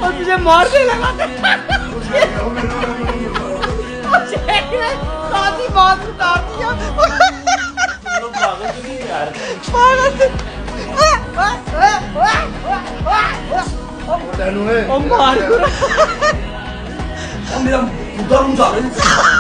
और तुझे मारने लगा साथी बात उतार दिया मार मेरा बुद्धा जा रहा है